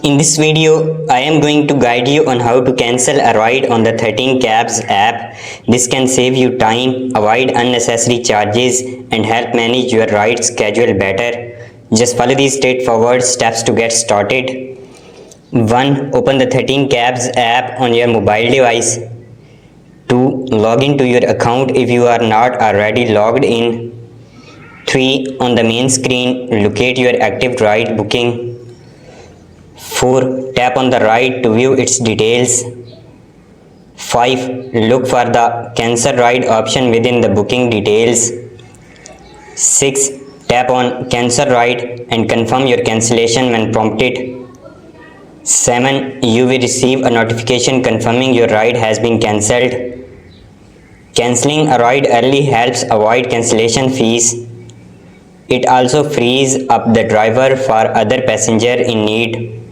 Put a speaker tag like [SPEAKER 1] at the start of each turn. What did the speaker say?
[SPEAKER 1] In this video, I am going to guide you on how to cancel a ride on the 13 Cabs app. This can save you time, avoid unnecessary charges, and help manage your ride schedule better. Just follow these straightforward steps to get started. 1. Open the 13 Cabs app on your mobile device. 2. Log into your account if you are not already logged in. 3. On the main screen, locate your active ride booking. 4. Tap on the ride to view its details. 5. Look for the cancel ride option within the booking details. 6. Tap on cancel ride and confirm your cancellation when prompted. 7. You will receive a notification confirming your ride has been cancelled. Cancelling a ride early helps avoid cancellation fees. It also frees up the driver for other passengers in need.